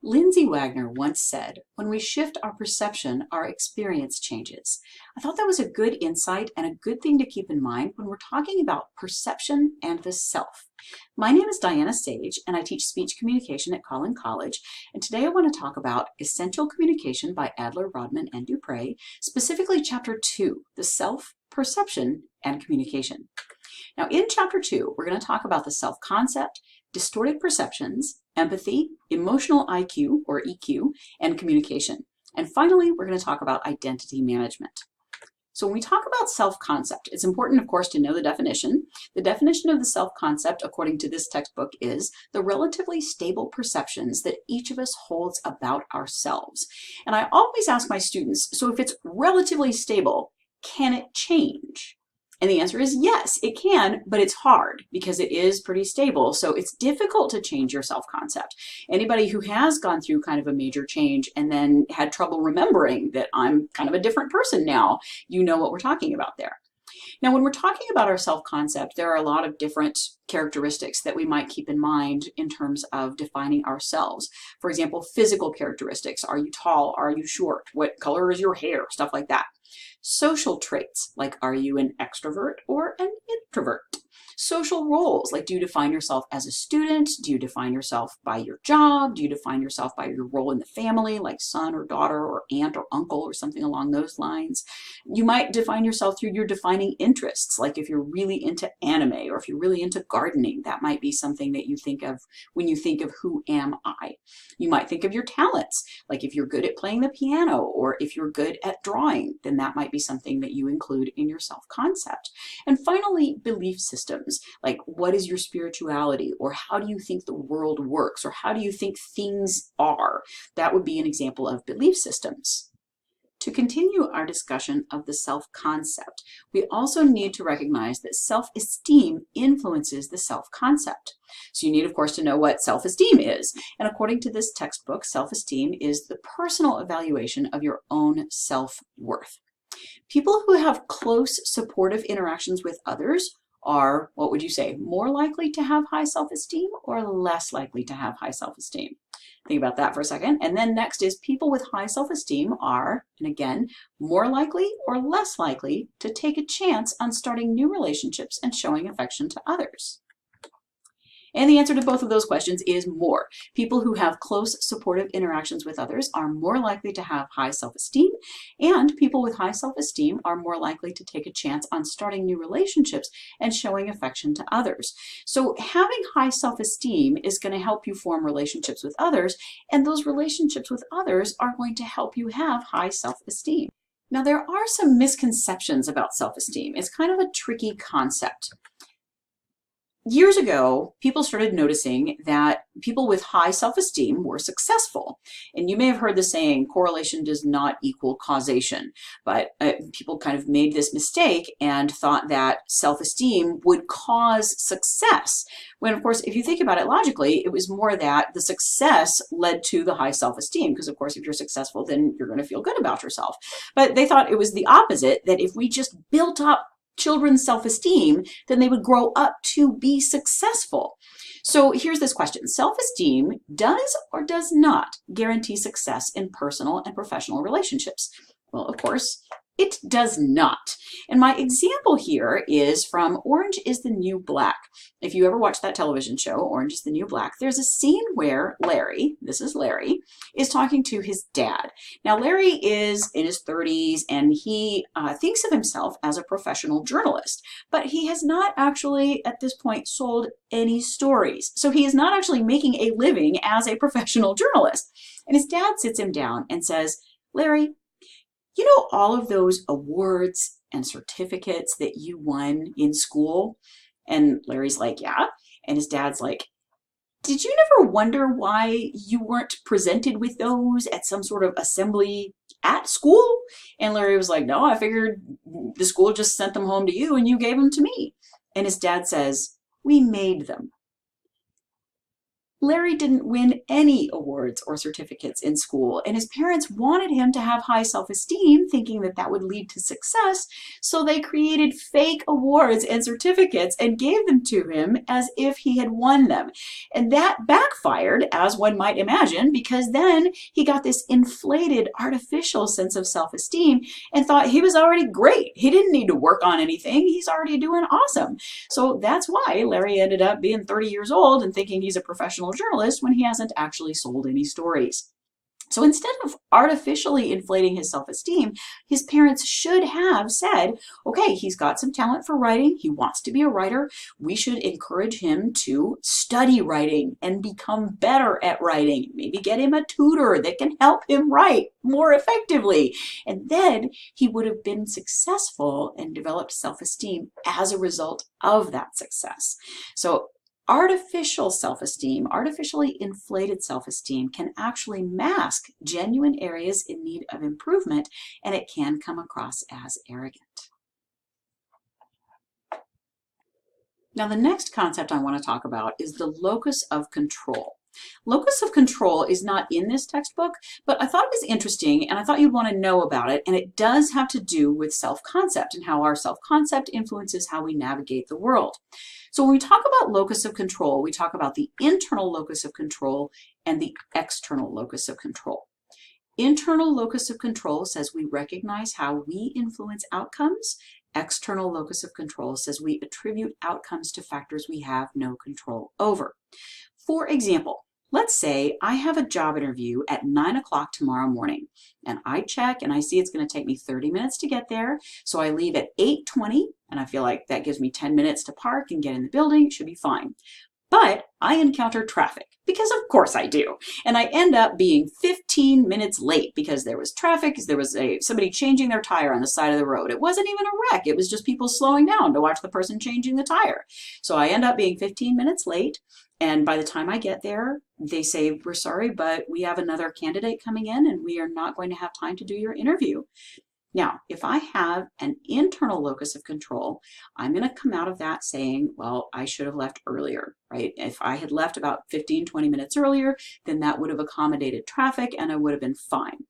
Lindsay Wagner once said, "When we shift our perception, our experience changes." I thought that was a good insight and a good thing to keep in mind when we're talking about perception and the self. My name is Diana Sage, and I teach speech communication at Collin College. And today I want to talk about Essential Communication by Adler, Rodman, and Dupre, specifically Chapter 2, the self, perception, and communication. Now, in Chapter 2, we're going to talk about the self-concept, distorted perceptions, empathy, emotional IQ or EQ, and communication. And finally, we're going to talk about identity management. So when we talk about self-concept, it's important, of course, to know the definition. The definition of the self-concept, according to this textbook, is the relatively stable perceptions that each of us holds about ourselves. And I always ask my students, so if it's relatively stable, can it change? And the answer is yes, it can, but it's hard because it is pretty stable. So it's difficult to change your self-concept. Anybody who has gone through kind of a major change and then had trouble remembering that I'm kind of a different person now, you know what we're talking about there. Now, when we're talking about our self-concept, there are a lot of different characteristics that we might keep in mind in terms of defining ourselves. For example, physical characteristics. Are you tall? Are you short? What color is your hair? Stuff like that. Social traits, like are you an extrovert or an introvert? Social roles, like do you define yourself as a student? Do you define yourself by your job? Do you define yourself by your role in the family, like son or daughter or aunt or uncle or something along those lines? You might define yourself through your defining interests, like if you're really into anime or if you're really into gardening, that might be something that you think of when you think of who am I. You might think of your talents, like if you're good at playing the piano or if you're good at drawing, then that might be something that you include in your self-concept. And finally, belief systems. Like what is your spirituality, or how do you think the world works, or how do you think things are? That would be an example of belief systems. To continue our discussion of the self-concept, we also need to recognize that self-esteem influences the self-concept. So you need, of course, to know what self-esteem is. And according to this textbook, self-esteem is the personal evaluation of your own self-worth. People who have close supportive interactions with others are, what would you say, more likely to have high self-esteem or less likely to have high self-esteem? Think about that for a second. And then next is people with high self-esteem are, and again, more likely or less likely to take a chance on starting new relationships and showing affection to others. And the answer to both of those questions is more. People who have close supportive interactions with others are more likely to have high self-esteem, and people with high self-esteem are more likely to take a chance on starting new relationships and showing affection to others. So having high self-esteem is going to help you form relationships with others, and those relationships with others are going to help you have high self-esteem. Now, there are some misconceptions about self-esteem. It's kind of a tricky concept. Years ago, people started noticing that people with high self-esteem were successful. And you may have heard the saying, correlation does not equal causation. But people kind of made this mistake and thought that self-esteem would cause success. When, of course, if you think about it logically, it was more that the success led to the high self-esteem. Because, of course, if you're successful, then you're going to feel good about yourself. But they thought it was the opposite, that if we just built up children's self-esteem, then they would grow up to be successful. So here's this question. Self-esteem does or does not guarantee success in personal and professional relationships? Well, of course, it does not. And my example here is from Orange is the New Black. If you ever watch that television show, Orange is the New Black, there's a scene where Larry, this is Larry, is talking to his dad. Now, Larry is in his 30s and he thinks of himself as a professional journalist, but he has not actually at this point sold any stories. So he is not actually making a living as a professional journalist. And his dad sits him down and says, "Larry, you know all of those awards and certificates that you won in school?" And Larry's like, "Yeah." And his dad's like, "Did you never wonder why you weren't presented with those at some sort of assembly at school?" And Larry was like, "No, I figured the school just sent them home to you and you gave them to me." And his dad says, "We made them." Larry didn't win any awards or certificates in school, and his parents wanted him to have high self-esteem, thinking that that would lead to success, so they created fake awards and certificates and gave them to him as if he had won them. And that backfired, as one might imagine, because then he got this inflated, artificial sense of self-esteem and thought he was already great. He didn't need to work on anything. He's already doing awesome. So that's why Larry ended up being 30 years old and thinking he's a professional journalist when he hasn't actually sold any stories. So instead of artificially inflating his self-esteem, his parents should have said, okay, he's got some talent for writing. He wants to be a writer. We should encourage him to study writing and become better at writing. Maybe get him a tutor that can help him write more effectively. And then he would have been successful and developed self-esteem as a result of that success. So artificial self-esteem, artificially inflated self-esteem can actually mask genuine areas in need of improvement, and it can come across as arrogant. Now, the next concept I want to talk about is the locus of control. Locus of control is not in this textbook, but I thought it was interesting and I thought you'd want to know about it, and it does have to do with self-concept and how our self-concept influences how we navigate the world. So when we talk about locus of control, we talk about the internal locus of control and the external locus of control. Internal locus of control says we recognize how we influence outcomes. External locus of control says we attribute outcomes to factors we have no control over. For example, let's say I have a job interview at 9 o'clock tomorrow morning, and I check and I see it's going to take me 30 minutes to get there. So I leave at 8:20, and I feel like that gives me 10 minutes to park and get in the building. It should be fine. But I encounter traffic, because of course I do. And I end up being 15 minutes late because there was traffic, there was somebody changing their tire on the side of the road. It wasn't even a wreck. It was just people slowing down to watch the person changing the tire. So I end up being 15 minutes late. And by the time I get there, they say, we're sorry, but we have another candidate coming in and we are not going to have time to do your interview. Now, if I have an internal locus of control, I'm going to come out of that saying, well, I should have left earlier, right? If I had left about 15, 20 minutes earlier, then that would have accommodated traffic and I would have been fine.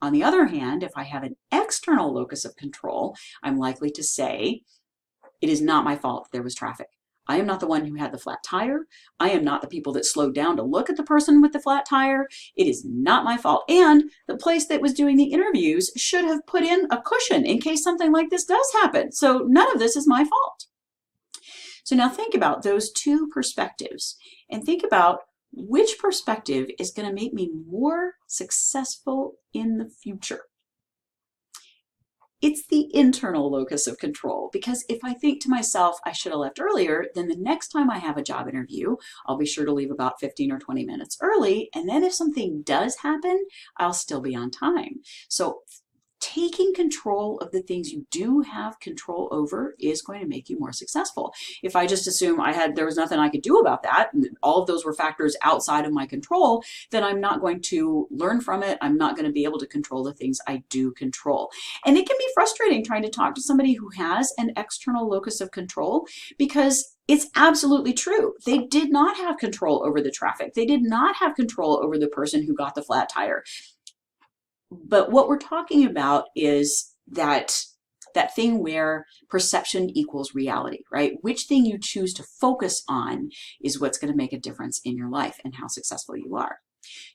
On the other hand, if I have an external locus of control, I'm likely to say, it is not my fault there was traffic. I am not the one who had the flat tire. I am not the people that slowed down to look at the person with the flat tire. It is not my fault. And the place that was doing the interviews should have put in a cushion in case something like this does happen. So none of this is my fault. So now think about those two perspectives and think about which perspective is going to make me more successful in the future. It's the internal locus of control, because if I think to myself, I should have left earlier, then the next time I have a job interview, I'll be sure to leave about 15 or 20 minutes early. And then if something does happen, I'll still be on time. So taking control of the things you do have control over is going to make you more successful. If I just assume there was nothing I could do about that, and all of those were factors outside of my control, then I'm not going to learn from it. I'm not going to be able to control the things I do control. And it can be frustrating trying to talk to somebody who has an external locus of control, because it's absolutely true. They did not have control over the traffic. They did not have control over the person who got the flat tire. But what we're talking about is that thing where perception equals reality, right? Which thing you choose to focus on is what's going to make a difference in your life and how successful you are.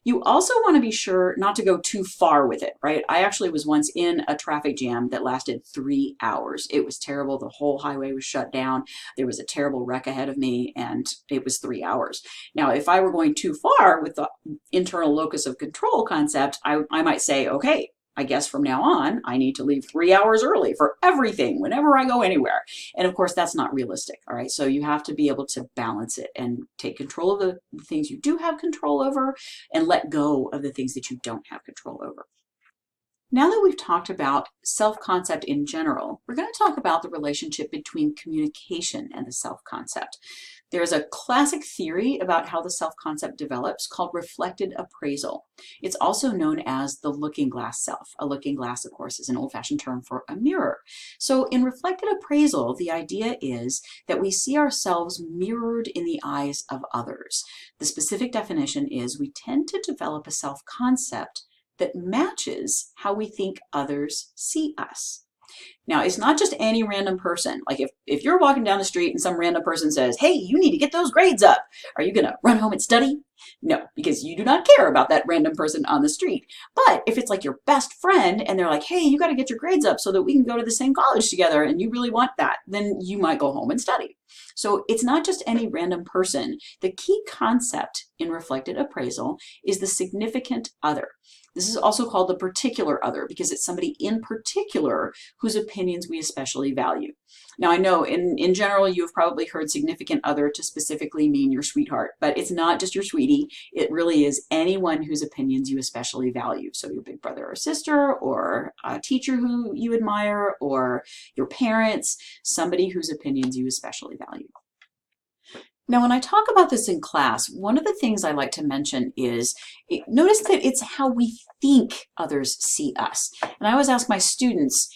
You also want to be sure not to go too far with it, right? I actually was once in a traffic jam that lasted 3 hours. It was terrible. The whole highway was shut down. There was a terrible wreck ahead of me, and it was 3 hours. Now, if I were going too far with the internal locus of control concept, I might say, okay, I guess from now on, I need to leave 3 hours early for everything, whenever I go anywhere. And of course, that's not realistic, all right? So you have to be able to balance it and take control of the things you do have control over and let go of the things that you don't have control over. Now that we've talked about self-concept in general, we're going to talk about the relationship between communication and the self-concept. There's a classic theory about how the self-concept develops called reflected appraisal. It's also known as the looking glass self. A looking glass, of course, is an old-fashioned term for a mirror. So in reflected appraisal, the idea is that we see ourselves mirrored in the eyes of others. The specific definition is we tend to develop a self-concept that matches how we think others see us. Now, it's not just any random person. Like if you're walking down the street and some random person says, hey, you need to get those grades up, are you gonna run home and study? No, because you do not care about that random person on the street. But if it's like your best friend and they're like, hey, you gotta get your grades up so that we can go to the same college together and you really want that, then you might go home and study. So it's not just any random person. The key concept in reflected appraisal is the significant other. This is also called the particular other because it's somebody in particular whose opinions we especially value. Now, I know in general, you've probably heard significant other to specifically mean your sweetheart, but it's not just your sweetie. It really is anyone whose opinions you especially value. So your big brother or sister, or a teacher who you admire, or your parents, somebody whose opinions you especially value. Now, when I talk about this in class, one of the things I like to mention is, notice that it's how we think others see us. And I always ask my students,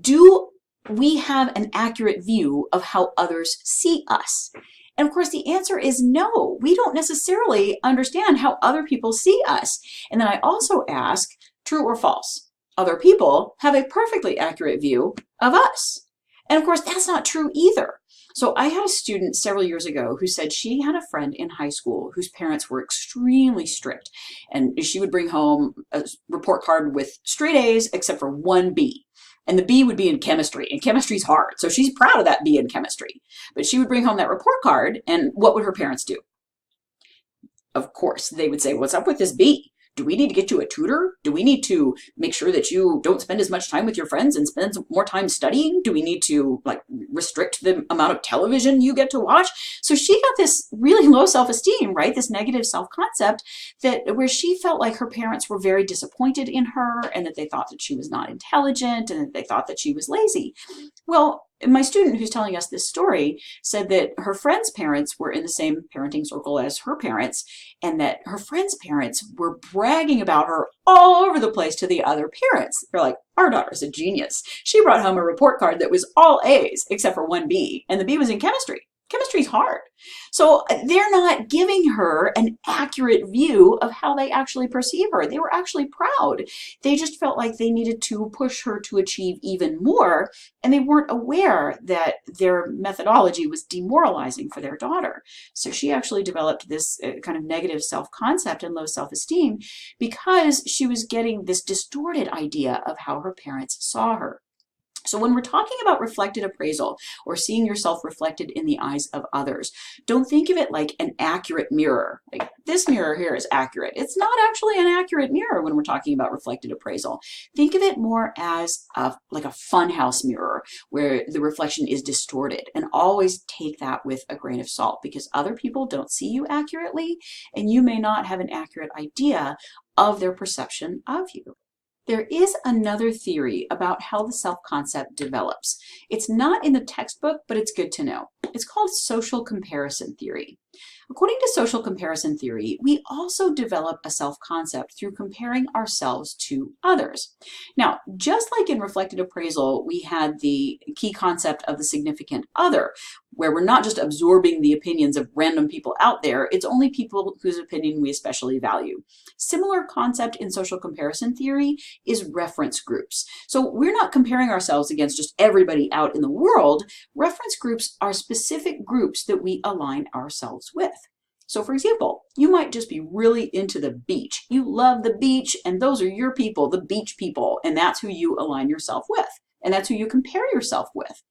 do we have an accurate view of how others see us? And of course, the answer is no. We don't necessarily understand how other people see us. And then I also ask, true or false? Other people have a perfectly accurate view of us. And of course, that's not true either. So I had a student several years ago who said she had a friend in high school whose parents were extremely strict, and she would bring home a report card with straight A's except for one B. And the B would be in chemistry, and chemistry's hard. So she's proud of that B in chemistry. But she would bring home that report card, and what would her parents do? Of course, they would say, what's up with this B? Do we need to get you a tutor? Do we need to make sure that you don't spend as much time with your friends and spend more time studying? Do we need to restrict the amount of television you get to watch? So she got this really low self-esteem, right? This negative self-concept where she felt like her parents were very disappointed in her and that they thought that she was not intelligent and that they thought that she was lazy. Well, my student who's telling us this story said that her friend's parents were in the same parenting circle as her parents, and that her friend's parents were bragging about her all over the place to the other parents. They're like, our daughter's a genius. She brought home a report card that was all A's except for one B, and the B was in chemistry. Chemistry's hard. So they're not giving her an accurate view of how they actually perceive her. They were actually proud. They just felt like they needed to push her to achieve even more, and they weren't aware that their methodology was demoralizing for their daughter. So she actually developed this kind of negative self-concept and low self-esteem because she was getting this distorted idea of how her parents saw her. So when we're talking about reflected appraisal or seeing yourself reflected in the eyes of others, don't think of it like an accurate mirror. Like this mirror here is accurate. It's not actually an accurate mirror when we're talking about reflected appraisal. Think of it more as like a funhouse mirror where the reflection is distorted, and always take that with a grain of salt because other people don't see you accurately and you may not have an accurate idea of their perception of you. There is another theory about how the self-concept develops. It's not in the textbook, but it's good to know. It's called social comparison theory. According to social comparison theory, we also develop a self-concept through comparing ourselves to others. Now, just like in reflected appraisal, we had the key concept of the significant other, where we're not just absorbing the opinions of random people out there, it's only people whose opinion we especially value. Similar concept in social comparison theory is reference groups. So we're not comparing ourselves against just everybody out in the world. Reference groups are specific groups that we align ourselves with. So for example, you might just be really into the beach. You love the beach, and those are your people, the beach people, and that's who you align yourself with, and that's who you compare yourself with.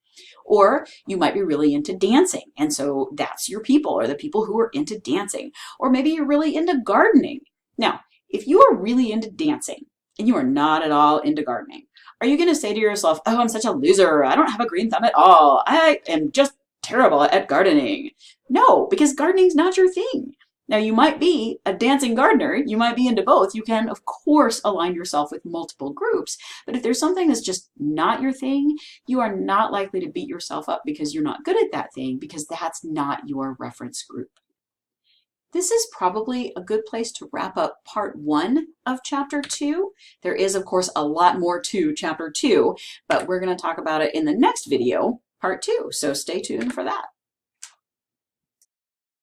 Or you might be really into dancing, and so that's your people, or the people who are into dancing. Or maybe you're really into gardening. Now, if you are really into dancing and you are not at all into gardening, are you going to say to yourself, oh, I'm such a loser, I don't have a green thumb at all, I am just terrible at gardening? No, because gardening's not your thing. Now, you might be a dancing gardener, you might be into both. You can, of course, align yourself with multiple groups, but if there's something that's just not your thing, you are not likely to beat yourself up because you're not good at that thing, because that's not your reference group. This is probably a good place to wrap up part 1 of chapter 2. There is, of course, a lot more to chapter 2, but we're going to talk about it in the next video, part 2. So stay tuned for that.